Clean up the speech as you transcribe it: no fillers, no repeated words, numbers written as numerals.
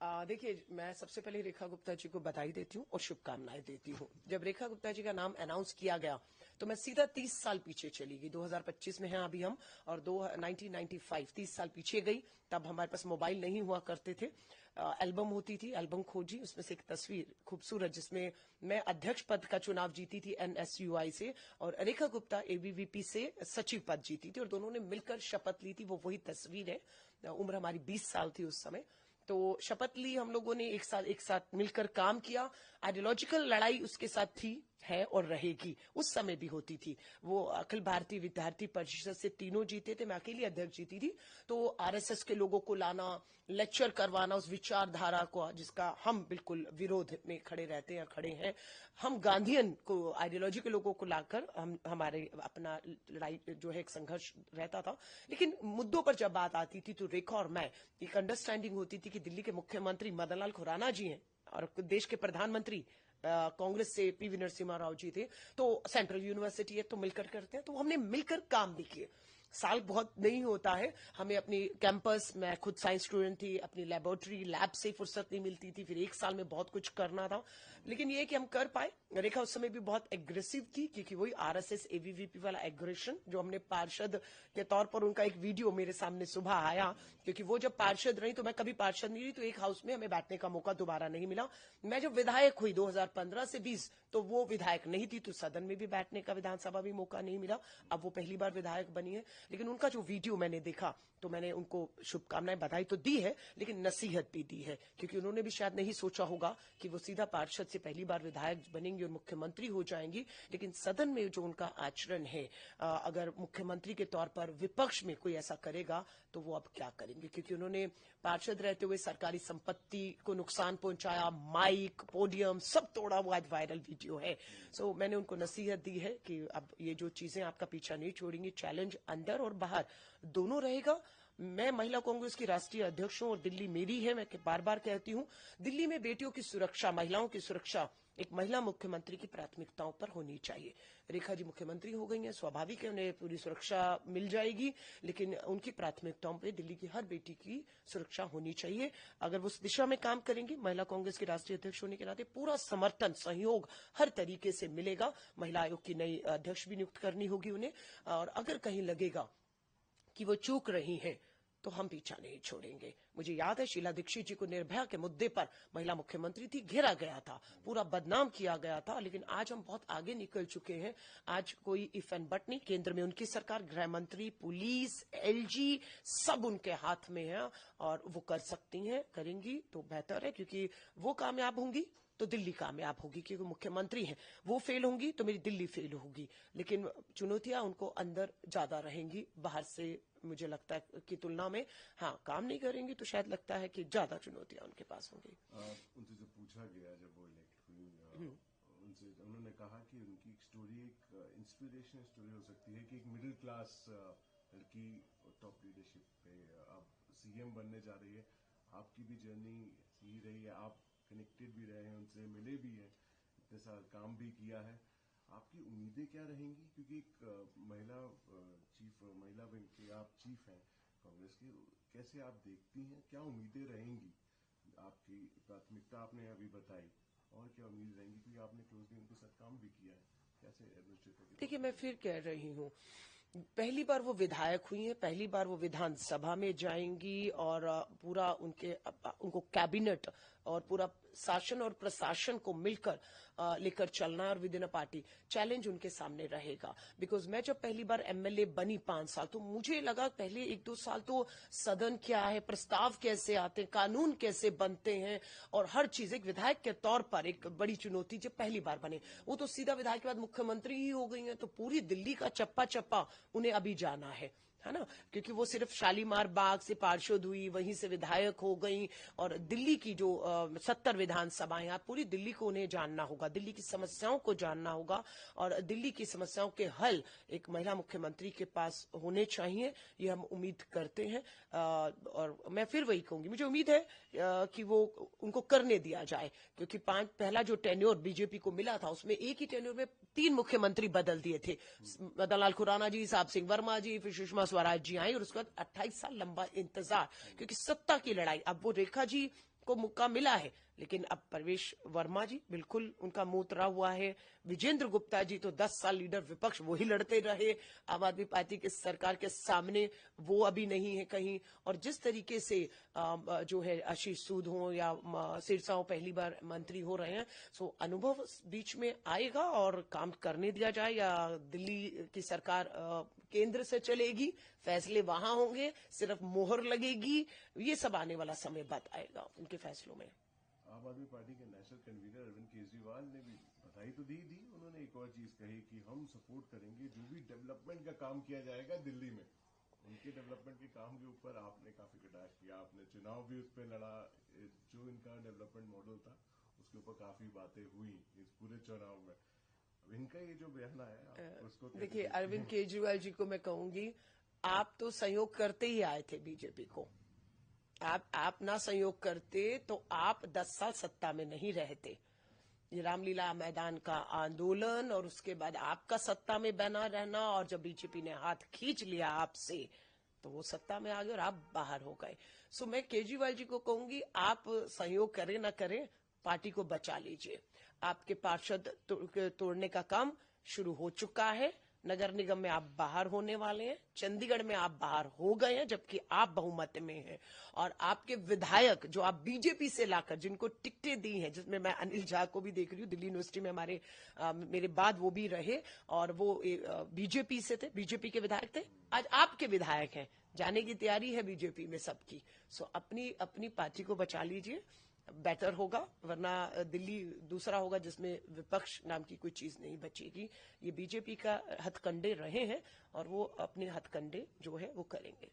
देखिए, मैं सबसे पहले रेखा गुप्ता जी को बधाई देती हूँ और शुभकामनाएं देती हूँ। जब रेखा गुप्ता जी का नाम अनाउंस किया गया तो मैं सीधा 30 साल पीछे चली गई। 2025 में हैं अभी हम, और 1995 30 साल पीछे गई। तब हमारे पास मोबाइल नहीं हुआ करते थे। एल्बम होती थी, एल्बम खोजी, उसमें से एक तस्वीर खूबसूरत जिसमें मैं अध्यक्ष पद का चुनाव जीती थी NSUI से, और रेखा गुप्ता ABVP से सचिव पद जीती थी, और दोनों ने मिलकर शपथ ली थी। वो वही तस्वीर है। उम्र हमारी 20 साल थी उस समय। तो शपथ ली हम लोगों ने, एक साथ मिलकर काम किया। आइडियोलॉजिकल लड़ाई उसके साथ थी, है और रहेगी। उस समय भी होती थी। वो अखिल भारतीय विद्यार्थी परिषद से तीनों जीते थे, मैं अकेली अध्यक्ष जीती थी। तो RSS के लोगों को लाना, लेक्चर करवाना उस विचारधारा को जिसका हम बिल्कुल विरोध में खड़े रहते हैं, खड़े हैं। हम गांधीयन को, आइडियोलॉजी के लोगों को लाकर हमारे अपना लड़ाई जो है एक संघर्ष रहता था। लेकिन मुद्दों पर जब बात आती थी तो रेखा और मैं, एक अंडरस्टैंडिंग होती थी कि दिल्ली के मुख्यमंत्री मदन लाल खुराना जी हैं और देश के प्रधानमंत्री कांग्रेस से PV नरसिम्हा राव जी थे। तो सेंट्रल यूनिवर्सिटी है तो मिलकर करते हैं। तो हमने मिलकर काम भी किए। साल बहुत नहीं होता है, हमें अपनी कैंपस, मैं खुद साइंस स्टूडेंट थी, अपनी लेबोरेटरी लैब से फुर्सत नहीं मिलती थी। फिर एक साल में बहुत कुछ करना था, लेकिन ये कि हम कर पाए। रेखा उस समय भी बहुत एग्रेसिव थी, क्योंकि वही RSS ABVP वाला एग्रेशन जो हमने पार्षद के तौर पर, उनका एक वीडियो मेरे सामने सुबह आया, क्योंकि वो जब पार्षद रही तो मैं कभी पार्षद नहीं रही, तो एक हाउस में हमें बैठने का मौका दोबारा नहीं मिला। मैं जब विधायक हुई 2015 से 20, तो वो विधायक नहीं थी, तो सदन में भी बैठने का, विधानसभा भी मौका नहीं मिला। अब वो पहली बार विधायक बनी है। लेकिन उनका जो वीडियो मैंने देखा तो मैंने उनको शुभकामनाएं, बधाई तो दी है, लेकिन नसीहत भी दी है, क्योंकि उन्होंने भी शायद नहीं सोचा होगा कि वो सीधा पार्षद से पहली बार विधायक बनेंगी और मुख्यमंत्री हो जाएंगी। लेकिन सदन में जो उनका आचरण है, अगर मुख्यमंत्री के तौर पर विपक्ष में कोई ऐसा करेगा तो वो अब क्या करेंगे, क्योंकि उन्होंने पार्षद रहते हुए सरकारी संपत्ति को नुकसान पहुंचाया, माइक, पोडियम सब तोड़ा हुआ, आज वायरल वीडियो है। सो मैंने उनको नसीहत दी है कि अब ये जो चीजें आपका पीछा नहीं छोड़ेंगी, चैलेंज अंदर और बाहर दोनों रहेगा। मैं महिला कांग्रेस की राष्ट्रीय अध्यक्ष हूं और दिल्ली मेरी है। मैं बार बार कहती हूं, दिल्ली में बेटियों की सुरक्षा, महिलाओं की सुरक्षा एक महिला मुख्यमंत्री की प्राथमिकताओं पर होनी चाहिए। रेखा जी मुख्यमंत्री हो गई हैं, स्वाभाविक है उन्हें पूरी सुरक्षा मिल जाएगी, लेकिन उनकी प्राथमिकताओं पे दिल्ली की हर बेटी की सुरक्षा होनी चाहिए। अगर वो उस दिशा में काम करेंगी, महिला कांग्रेस की राष्ट्रीय अध्यक्ष होने के नाते पूरा समर्थन, सहयोग हर तरीके से मिलेगा। महिला आयोग की नई अध्यक्ष भी नियुक्त करनी होगी उन्हें, और अगर कहीं लगेगा कि वो चूक रही हैं तो हम पीछा नहीं छोड़ेंगे। मुझे याद है शीला दीक्षित जी को निर्भया के मुद्दे पर, महिला मुख्यमंत्री थी, घेरा गया था, पूरा बदनाम किया गया था, लेकिन आज हम बहुत आगे निकल चुके हैं। आज कोई इफ एंड बट नहीं, केंद्र में उनकी सरकार, गृह मंत्री, पुलिस, LG सब उनके हाथ में है, और वो कर सकती हैं, करेंगी तो बेहतर है, क्योंकि वो कामयाब होंगी तो दिल्ली कामयाब होगी, क्योंकि मुख्यमंत्री हैं। वो फेल होंगी तो मेरी दिल्ली फेल होगी। लेकिन चुनौतियां उनको अंदर ज्यादा रहेंगी, बाहर से मुझे लगता है की तुलना में। हाँ, काम नहीं करेंगी तो शायद लगता है कि ज्यादा चुनौतियां उनके पास होंगी। उनसे जो पूछा गया जब वो इलेक्ट हुई, उनसे उन्होंने कहा कि उनकी एक स्टोरी एक इंस्पिरेशनल स्टोरी हो सकती है कि एक मिडिल क्लास लड़की टॉप लीडरशिप पे अब CM बनने जा रही है। आपकी भी जर्नी ही रही है, आप कनेक्टेड भी रहे हैं उनसे, मिले भी हैं, इतने साल काम भी किया है। आपकी उम्मीदें क्या रहेंगी, क्योंकि एक महिला विंग के आप चीफ हैं कांग्रेस की, कैसे आप देखती हैं, क्या उम्मीदें रहेंगी? आपकी प्राथमिकता आपने अभी बताई, और क्या उम्मीद रहेंगी, क्योंकि आपने क्लोजली उनके साथ काम भी किया है, कैसे एडमिनिस्ट्रेटर? देखिए, मैं फिर कह रही हूँ, पहली बार वो विधायक हुई हैं, पहली बार वो विधानसभा में जाएंगी, और पूरा उनको कैबिनेट और पूरा शासन और प्रशासन को मिलकर लेकर चलना है, और with in a party challenge उनके सामने रहेगा। बिकॉज मैं जब पहली बार MLA बनी 5 साल, तो मुझे लगा पहले 1-2 साल तो सदन क्या है, प्रस्ताव कैसे आते हैं, कानून कैसे बनते हैं, और हर चीज एक विधायक के तौर पर एक बड़ी चुनौती जब पहली बार बने। वो तो सीधा विधायक के बाद मुख्यमंत्री ही हो गई हैं, तो पूरी दिल्ली का चप्पा चप्पा उन्हें अभी जाना है ना, क्योंकि वो सिर्फ शालीमार बाग से पार्षद हुई, वहीं से विधायक हो गई, और दिल्ली की जो 70 विधानसभाएं, आप पूरी दिल्ली को उन्हें जानना होगा, दिल्ली की समस्याओं को जानना होगा, और दिल्ली की समस्याओं के हल एक महिला मुख्यमंत्री के पास होने चाहिए, ये हम उम्मीद करते हैं। और मैं फिर वही कहूंगी, मुझे उम्मीद है कि वो उनको करने दिया जाए, क्योंकि पहला जो टेन्योर बीजेपी को मिला था, उसमें एक ही टेन्योर में 3 मुख्यमंत्री बदल दिए थे, मदन लाल खुराना जी, साहब सिंह वर्मा जी, फिर सुषमा स्वराज जी आई और उसके बाद 28 साल लंबा इंतजार, क्योंकि सत्ता की लड़ाई। अब वो रेखा जी को मौका मिला है, लेकिन अब प्रवेश वर्मा जी बिल्कुल उनका मुंह उतरा हुआ है। विजेंद्र गुप्ता जी तो 10 साल लीडर विपक्ष, वो ही लड़ते रहे आम आदमी पार्टी की सरकार के सामने, वो अभी नहीं है कहीं। और जिस तरीके से जो है आशीष सूद हो या सिरसा हो, पहली बार मंत्री हो रहे हैं, सो अनुभव बीच में आएगा और काम करने दिया जाए, या दिल्ली की सरकार केंद्र से चलेगी, फैसले वहां होंगे, सिर्फ मोहर लगेगी, ये सब आने वाला समय बताएगा उनके फैसलों में। आम आदमी पार्टी के नेशनल कन्वीनर अरविंद केजरीवाल ने भी बधाई तो दी। उन्होंने एक और चीज कही कि हम सपोर्ट करेंगे जो भी डेवलपमेंट का काम किया जाएगा दिल्ली में। उनके डेवलपमेंट के काम के ऊपर आपने काफी कटाक्ष किया, आपने चुनाव भी उस पर लड़ा, जो इनका डेवलपमेंट मॉडल था उसके ऊपर काफी बातें हुई इस पूरे चुनाव में। अब इनका ये जो बयान आया, उसको देखिए, अरविंद केजरीवाल जी को मैं कहूंगी, आप तो सहयोग करते ही आए थे बीजेपी को। आप ना सहयोग करते तो आप 10 साल सत्ता में नहीं रहते। ये रामलीला मैदान का आंदोलन और उसके बाद आपका सत्ता में बना रहना, और जब बीजेपी ने हाथ खींच लिया आपसे तो वो सत्ता में आ गए और आप बाहर हो गए। सो मैं केजरीवाल जी को कहूंगी, आप सहयोग करें ना करें, पार्टी को बचा लीजिए। आपके पार्षद तोड़ने का काम शुरू हो चुका है। नगर निगम में आप बाहर होने वाले हैं, चंडीगढ़ में आप बाहर हो गए हैं, जबकि आप बहुमत में हैं। और आपके विधायक जो आप बीजेपी से लाकर जिनको टिकटें दी हैं, जिसमें मैं अनिल झा को भी देख रही हूँ, दिल्ली यूनिवर्सिटी में मेरे बाद वो भी रहे और वो बीजेपी से थे, बीजेपी के विधायक थे, आज आपके विधायक हैं। जाने की तैयारी है बीजेपी में सबकी। सो अपनी पार्टी को बचा लीजिए, बेटर होगा, वरना दिल्ली दूसरा होगा जिसमें विपक्ष नाम की कोई चीज नहीं बचेगी। ये बीजेपी का हथकंडे रहे हैं और वो अपने हथकंडे जो है वो करेंगे।